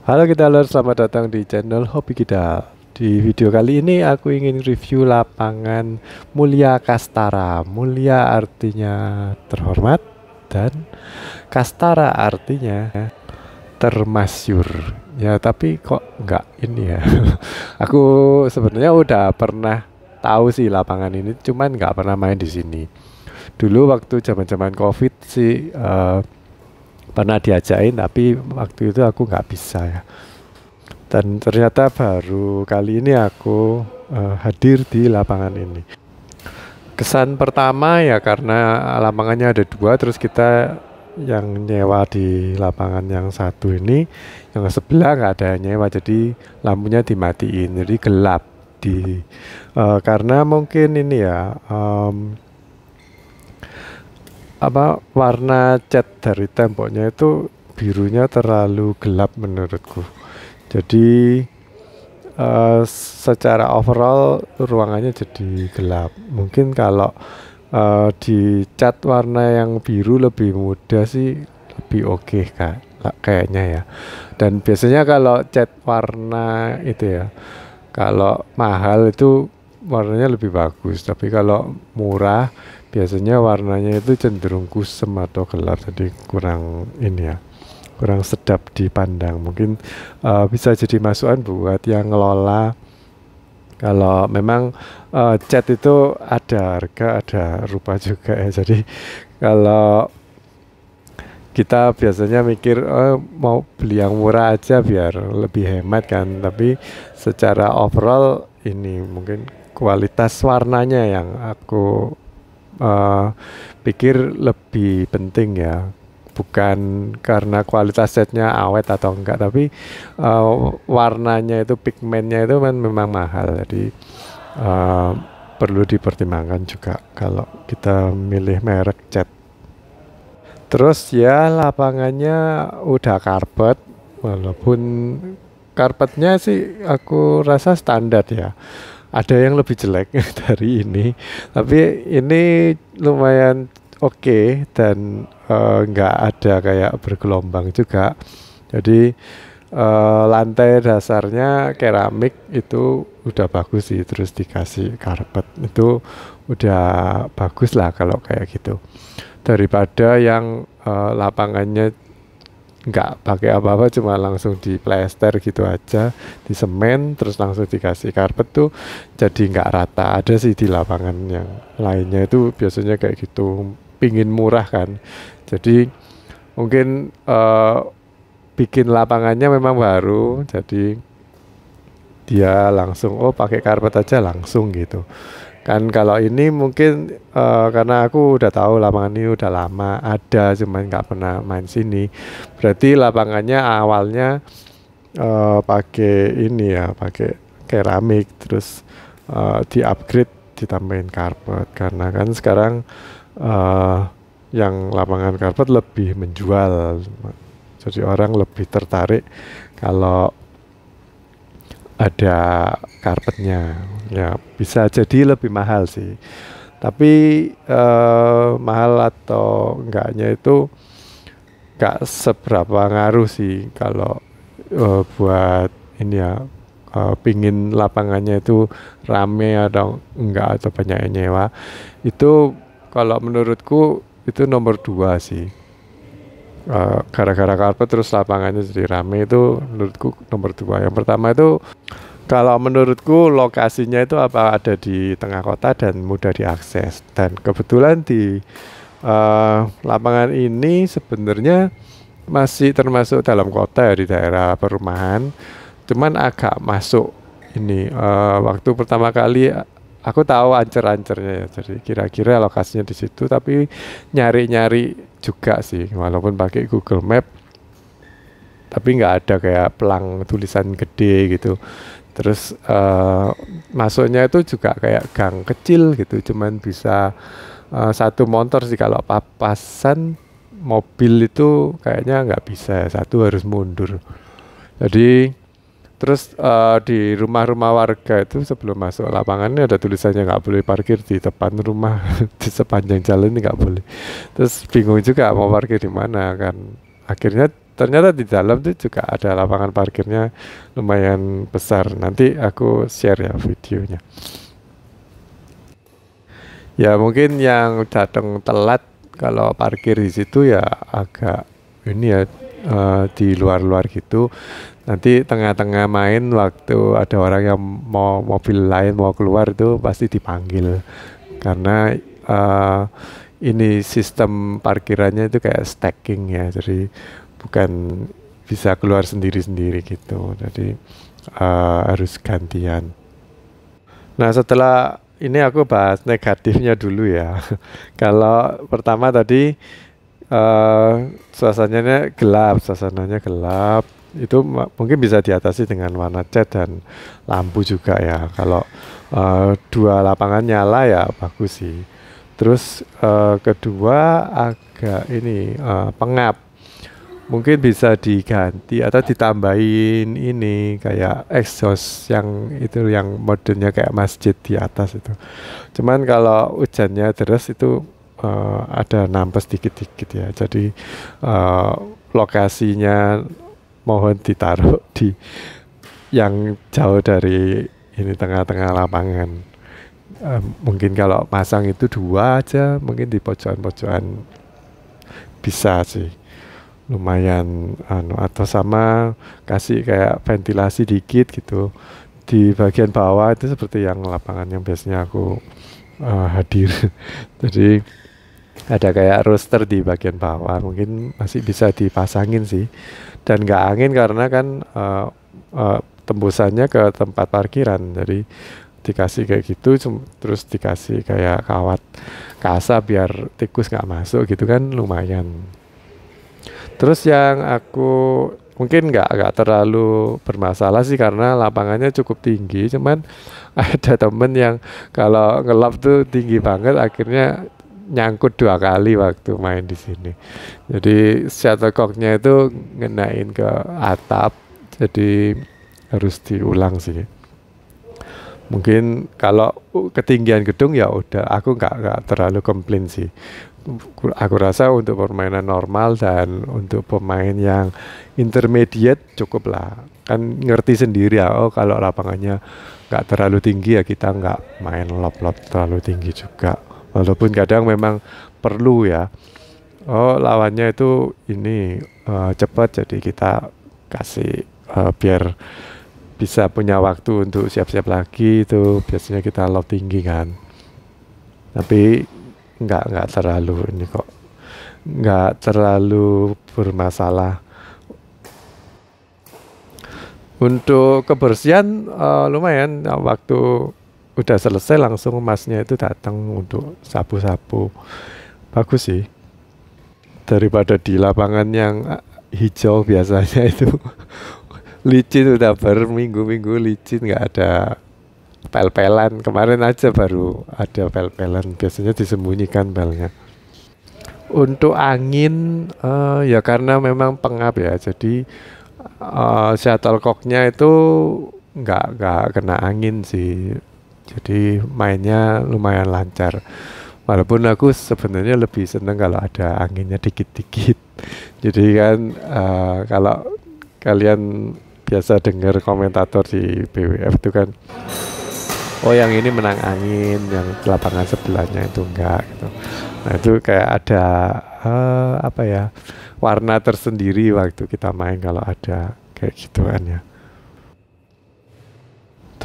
Halo Kidalers, selamat datang di channel Hobi Kidal. Di video kali ini aku ingin review lapangan Mulia Kastara. Mulia artinya terhormat dan Kastara artinya termasyur. Ya, tapi kok nggak ini ya. Aku sebenarnya udah pernah tahu sih lapangan ini, cuman nggak pernah main di sini. Dulu waktu zaman-zaman COVID sih pernah diajain, tapi waktu itu aku nggak bisa ya. Dan ternyata baru kali ini aku hadir di lapangan ini. Kesan pertama ya karena lapangannya ada dua, terus kita yang nyewa di lapangan yang satu ini, yang sebelah nggak ada nyewa, jadi lampunya dimatiin, jadi gelap karena mungkin ini ya warna cat dari temboknya itu birunya terlalu gelap menurutku. Jadi secara overall ruangannya jadi gelap. Mungkin kalau dicat warna yang biru lebih mudah sih, lebih oke kayaknya ya. Dan biasanya kalau cat warna itu ya, kalau mahal itu warnanya lebih bagus, tapi kalau murah biasanya warnanya itu cenderung kusem atau gelap, jadi kurang ini ya, kurang sedap dipandang. Mungkin bisa jadi masukan buat yang ngelola. Kalau memang cat itu ada harga, ada rupa juga ya. Jadi kalau kita biasanya mikir mau beli yang murah aja biar lebih hemat kan, tapi secara overall ini mungkin kualitas warnanya yang aku pikir lebih penting ya, bukan karena kualitas setnya awet atau enggak, tapi warnanya itu, pigmennya itu kan memang mahal, jadi perlu dipertimbangkan juga kalau kita milih merek cat. Terus ya lapangannya udah karpet, walaupun karpetnya sih aku rasa standar ya. Ada yang lebih jelek dari ini, tapi ini lumayan oke, dan nggak ada kayak bergelombang juga. Jadi lantai dasarnya keramik itu udah bagus sih, terus dikasih karpet itu udah bagus lah kalau kayak gitu, daripada yang lapangannya nggak pakai apa-apa, cuma langsung di plester gitu aja, di semen terus langsung dikasih karpet tuh jadi nggak rata. Ada sih di lapangan yang lainnya itu biasanya kayak gitu, pingin murah kan, jadi mungkin bikin lapangannya memang baru, jadi dia langsung pakai karpet aja langsung gitu kan. Kalau ini mungkin karena aku udah tahu lapangan ini udah lama ada, cuman nggak pernah main sini, berarti lapangannya awalnya pakai ini ya, pakai keramik, terus di upgrade ditambahin karpet, karena kan sekarang yang lapangan karpet lebih menjual, jadi orang lebih tertarik kalau ada karpetnya. Ya bisa jadi lebih mahal sih, tapi mahal atau enggaknya itu enggak seberapa ngaruh sih kalau buat ini ya, pingin lapangannya itu rame atau enggak, atau banyak yang nyewa. Itu kalau menurutku itu nomor 2 sih. Gara-gara karpet terus lapangannya jadi rame, itu menurutku nomor 2. Yang pertama itu kalau menurutku lokasinya itu ada di tengah kota dan mudah diakses, dan kebetulan di lapangan ini sebenarnya masih termasuk dalam kota ya, di daerah perumahan, cuman agak masuk ini. Waktu pertama kali aku tahu ancer-ancernya ya, jadi kira-kira lokasinya di situ, tapi nyari-nyari juga sih walaupun pakai Google Map, tapi nggak ada kayak pelang tulisan gede gitu. Terus masuknya itu juga kayak gang kecil gitu, cuman bisa satu motor sih. Kalau papasan mobil itu kayaknya nggak bisa, satu harus mundur. Jadi terus di rumah-rumah warga itu sebelum masuk lapangannya ada tulisannya nggak boleh parkir di depan rumah, di sepanjang jalan ini nggak boleh. Terus bingung juga mau parkir di mana kan, akhirnya ternyata di dalam tuh juga ada lapangan parkirnya lumayan besar. Nanti aku share ya videonya. Ya mungkin yang datang telat kalau parkir di situ ya agak ini ya, di luar-luar gitu. Nanti tengah-tengah main waktu ada orang yang mau mobil lain mau keluar itu pasti dipanggil karena ini sistem parkirannya itu kayak stacking ya, jadi bukan bisa keluar sendiri-sendiri gitu. Jadi harus gantian. Nah, setelah ini aku bahas negatifnya dulu ya. Kalau pertama tadi suasananya gelap. Itu mungkin bisa diatasi dengan warna cat dan lampu juga ya. Kalau dua lapangan nyala ya bagus sih. Terus kedua agak ini pengap. Mungkin bisa diganti atau ditambahin ini kayak exhaust yang itu yang modelnya kayak masjid di atas itu. Cuman kalau hujannya deras itu ada nampes dikit-dikit ya. Jadi lokasinya mohon ditaruh di yang jauh dari ini tengah-tengah lapangan. Mungkin kalau pasang itu dua aja, mungkin di pojokan-pojokan bisa sih. Lumayan atau sama kasih kayak ventilasi dikit gitu di bagian bawah itu seperti yang lapangan yang biasanya aku hadir. Jadi ada kayak roster di bagian bawah, mungkin masih bisa dipasangin sih, dan nggak angin karena kan tembusannya ke tempat parkiran, jadi dikasih kayak gitu, terus dikasih kayak kawat kasa biar tikus nggak masuk gitu kan lumayan. Terus yang aku mungkin nggak terlalu bermasalah sih karena lapangannya cukup tinggi, cuman ada temen yang kalau ngelap tuh tinggi banget akhirnya nyangkut 2 kali waktu main di sini. Jadi shuttlecocknya itu ngenain ke atap, jadi harus diulang sih. Mungkin kalau ketinggian gedung ya udah aku nggak terlalu komplain sih. Aku rasa untuk permainan normal dan untuk pemain yang intermediate cukup lah. Kan ngerti sendiri ya, oh kalau lapangannya nggak terlalu tinggi ya kita nggak main lob-lob terlalu tinggi juga. Walaupun kadang memang perlu ya. Oh lawannya itu ini cepat, jadi kita kasih biar bisa punya waktu untuk siap-siap lagi, itu biasanya kita lob tinggi kan. Tapi nggak terlalu ini kok, nggak terlalu bermasalah. Untuk kebersihan lumayan, waktu udah selesai langsung masnya itu datang untuk sapu-sapu, bagus sih daripada di lapangan yang hijau biasanya itu licin, udah berminggu-minggu licin, nggak ada pel-pelan. Kemarin aja baru ada pel-pelan, biasanya disembunyikan pelnya. Untuk angin ya karena memang pengap ya, jadi shuttlecocknya itu nggak kena angin sih, jadi mainnya lumayan lancar. Walaupun aku sebenarnya lebih seneng kalau ada anginnya dikit-dikit. Jadi kan kalau kalian biasa dengar komentator di BWF itu kan, oh yang ini menang angin, yang lapangan sebelahnya itu enggak gitu. Nah itu kayak ada apa ya, warna tersendiri waktu kita main kalau ada kayak gituan ya.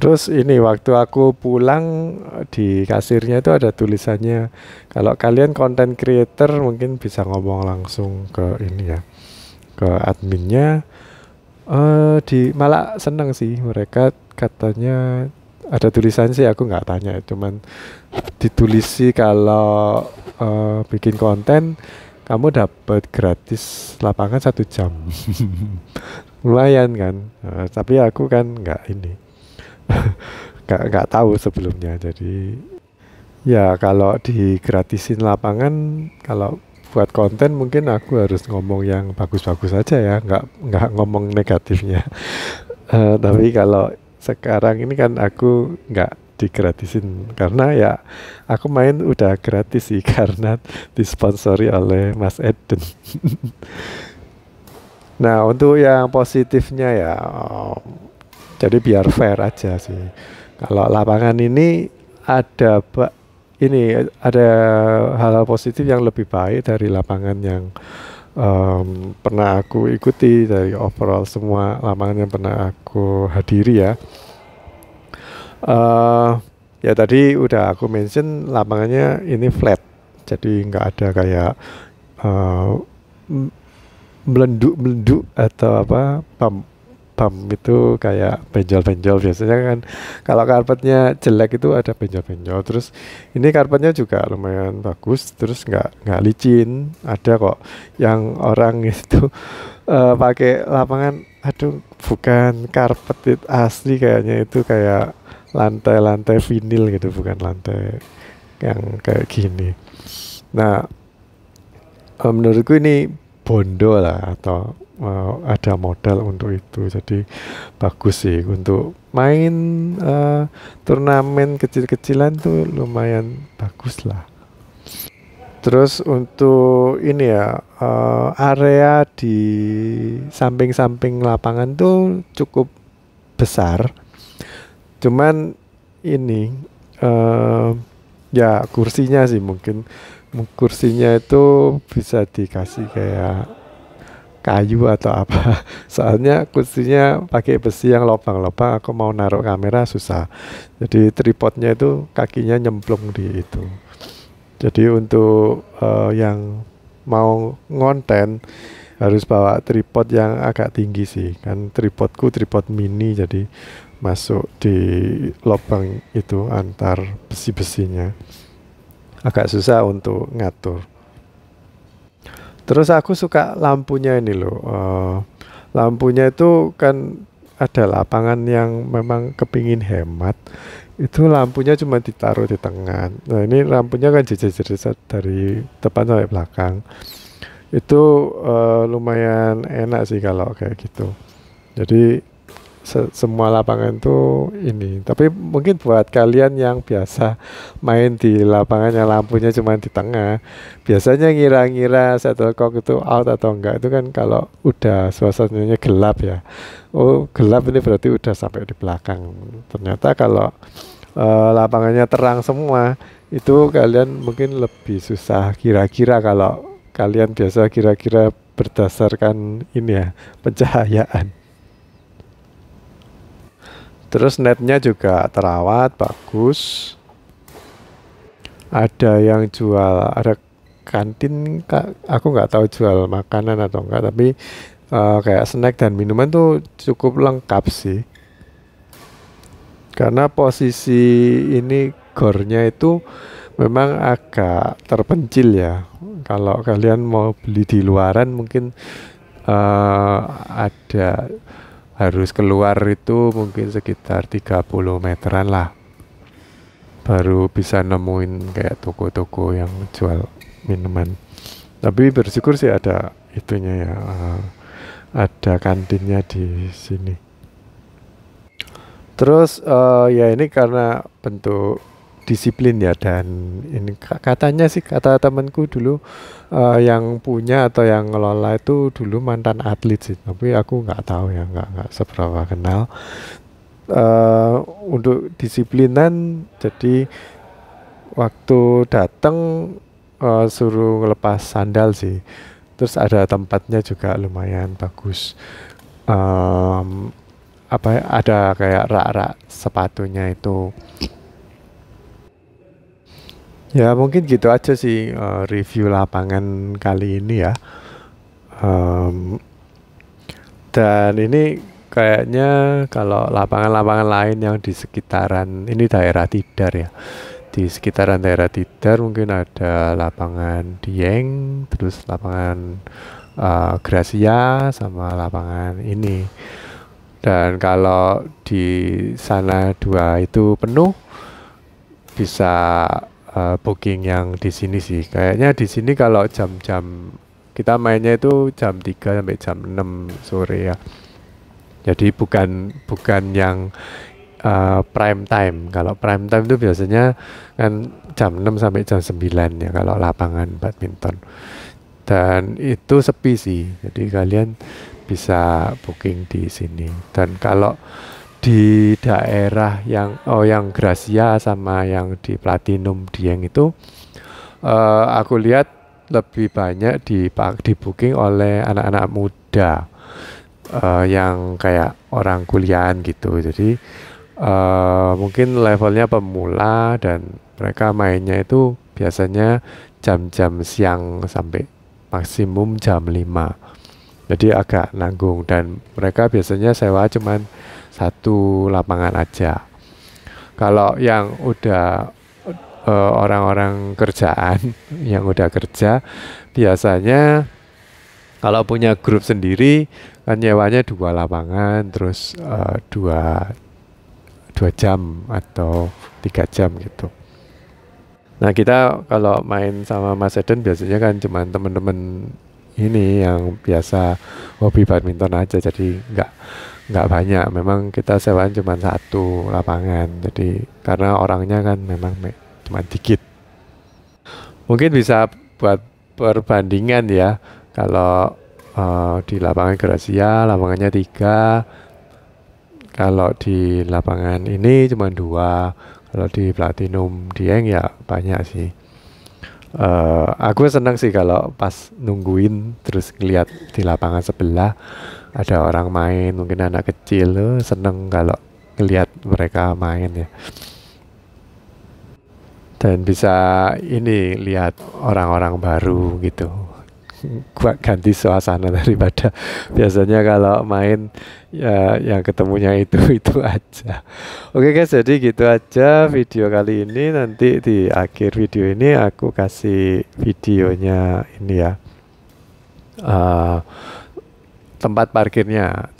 Terus ini waktu aku pulang di kasirnya itu ada tulisannya, kalau kalian content creator mungkin bisa ngomong langsung ke ini ya, ke adminnya. Malah seneng sih mereka, katanya ada tulisan sih, aku nggak tanya, cuman ditulis sih kalau bikin konten kamu dapat gratis lapangan 1 jam. Lumayan kan. Tapi aku kan nggak ini nggak tahu sebelumnya, jadi ya kalau digratisin lapangan, kalau buat konten mungkin aku harus ngomong yang bagus-bagus aja ya, nggak ngomong negatifnya. Tapi kalau sekarang ini kan aku nggak digratisin karena ya aku main udah gratis sih karena disponsori oleh Mas Eden. Nah, untuk yang positifnya ya, jadi biar fair aja sih. Kalau lapangan ini ada ini ada hal-hal positif yang lebih baik dari lapangan yang pernah aku ikuti, dari overall semua lapangan yang pernah aku hadiri ya. eh Ya tadi udah aku mention lapangannya ini flat, jadi nggak ada kayak eh, melenduk-melenduk atau apa bam itu kayak benjol-benjol. Biasanya kan kalau karpetnya jelek itu ada benjol-benjol. Terus ini karpetnya juga lumayan bagus, terus nggak licin. Ada kok yang orang itu pakai lapangan, aduh bukan karpet itu asli, kayaknya itu kayak lantai-lantai vinil gitu, bukan lantai yang kayak gini. Nah, menurutku ini bondo lah, atau ada modal untuk itu. Jadi bagus sih untuk main turnamen kecil-kecilan tuh, lumayan bagus lah. Terus untuk ini ya, area di samping-samping lapangan tuh cukup besar. Cuman ini eh, ya kursinya sih mungkin kursinya itu bisa dikasih kayak kayu atau apa. Soalnya kursinya pakai besi yang lubang-lubang, aku mau naruh kamera susah. Jadi tripodnya itu kakinya nyemplung di itu. Jadi untuk yang mau ngonten harus bawa tripod yang agak tinggi sih. Kan tripodku tripod mini, jadi masuk di lubang itu antar besi-besinya. Agak susah untuk ngatur. Terus aku suka lampunya ini loh. Lampunya itu kan ada lapangan yang memang kepingin hemat. Itu lampunya cuma ditaruh di tengah. Nah ini lampunya kan jejer-jejer dari depan sampai belakang. Itu lumayan enak sih kalau kayak gitu. Jadi semua lapangan tuh ini. Tapi mungkin buat kalian yang biasa main di lapangan yang lampunya cuma di tengah, biasanya ngira-ngira shuttlecock itu out atau enggak itu kan kalau udah suasananya gelap ya. Oh gelap ini berarti udah sampai di belakang. Ternyata kalau lapangannya terang semua, itu kalian mungkin lebih susah kira-kira kalau kalian biasa kira-kira berdasarkan ini ya, pencahayaan. Terus netnya juga terawat, bagus. Ada yang jual, ada kantin, aku nggak tahu jual makanan atau enggak, tapi kayak snack dan minuman tuh cukup lengkap sih. Karena posisi ini gornya itu memang agak terpencil ya. Kalau kalian mau beli di luaran mungkin ada harus keluar itu mungkin sekitar 30 meteran lah, baru bisa nemuin kayak toko-toko yang jual minuman. Tapi bersyukur sih ada itunya ya, ada kantinnya di sini. Terus ya ini karena bentuk disiplin ya, dan ini katanya sih, kata temanku dulu yang punya atau yang ngelola itu dulu mantan atlet sih, tapi aku nggak tahu ya, nggak seberapa kenal. Untuk disiplinan, jadi waktu datang suruh ngelepas sandal sih, terus ada tempatnya juga lumayan bagus. Em, apa ya, ada kayak rak-rak sepatunya itu. Ya mungkin gitu aja sih review lapangan kali ini ya. Em, dan ini kayaknya kalau lapangan-lapangan lain yang di sekitaran ini daerah Tidar ya. Di sekitaran daerah Tidar mungkin ada lapangan Dieng, terus lapangan Gracia, sama lapangan ini. Dan kalau di sana dua itu penuh, bisa booking yang di sini sih. Kayaknya di sini kalau jam-jam kita mainnya itu jam 3 sampai jam 6 sore ya. Jadi bukan bukan yang prime time. Kalau prime time itu biasanya kan jam 6 sampai jam 9 ya kalau lapangan badminton. Dan itu sepi sih. Jadi kalian bisa booking di sini. Dan kalau di daerah yang Gracia sama yang di Platinum Dieng itu aku lihat lebih banyak di booking oleh anak-anak muda yang kayak orang kuliahan gitu. Jadi mungkin levelnya pemula dan mereka mainnya itu biasanya jam-jam siang sampai maksimum jam 5. Jadi agak nanggung dan mereka biasanya sewa cuman satu lapangan aja. Kalau yang udah orang-orang kerjaan yang udah kerja biasanya kalau punya grup sendiri kan nyewanya 2 lapangan terus 2 jam atau 3 jam gitu. Nah kita kalau main sama Mas Eden biasanya kan cuman temen-temen ini yang biasa hobi badminton aja, jadi nggak banyak. Memang kita sewaan cuma 1 lapangan, jadi karena orangnya kan memang cuma dikit. Mungkin bisa buat perbandingan ya, kalau di lapangan Gracia lapangannya 3, kalau di lapangan ini cuma 2, kalau di Platinum Dieng ya banyak sih. Aku senang sih kalau pas nungguin terus ngeliat di lapangan sebelah ada orang main, mungkin anak kecil, seneng kalau ngeliat mereka main ya. Dan bisa ini lihat orang-orang baru gitu. Gua ganti suasana daripada biasanya kalau main ya yang ketemunya itu aja. Oke guys, jadi gitu aja video kali ini. Nanti di akhir video ini aku kasih videonya ini ya, tempat parkirnya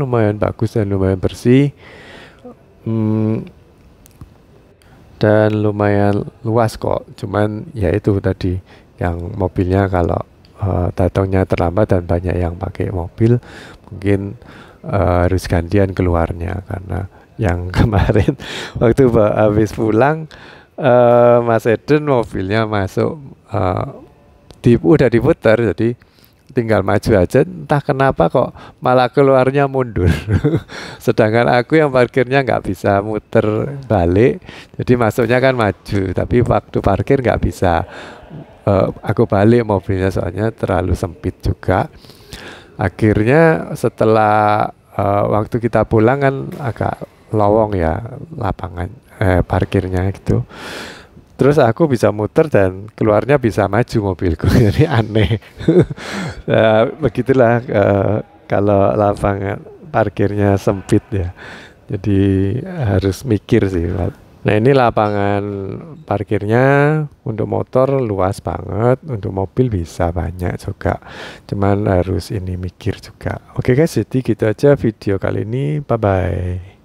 lumayan bagus dan lumayan bersih, dan lumayan luas kok. Cuman ya itu tadi yang mobilnya kalau datangnya terlambat dan banyak yang pakai mobil mungkin harus gantian keluarnya, karena yang kemarin waktu habis pulang Mas Eden mobilnya masuk udah diputar, jadi tinggal maju aja, entah kenapa kok malah keluarnya mundur. Sedangkan aku yang parkirnya nggak bisa muter balik, jadi masuknya kan maju, tapi waktu parkir nggak bisa aku balik mobilnya soalnya terlalu sempit juga. Akhirnya setelah waktu kita pulang kan agak lowong ya lapangan parkirnya gitu. Terus aku bisa muter dan keluarnya bisa maju mobilku. Jadi aneh. Begitulah kalau lapangan parkirnya sempit ya. Jadi harus mikir sih. Nah ini lapangan parkirnya untuk motor luas banget, untuk mobil bisa banyak juga. Cuman harus ini mikir juga. Oke guys, jadi gitu aja video kali ini. Bye bye.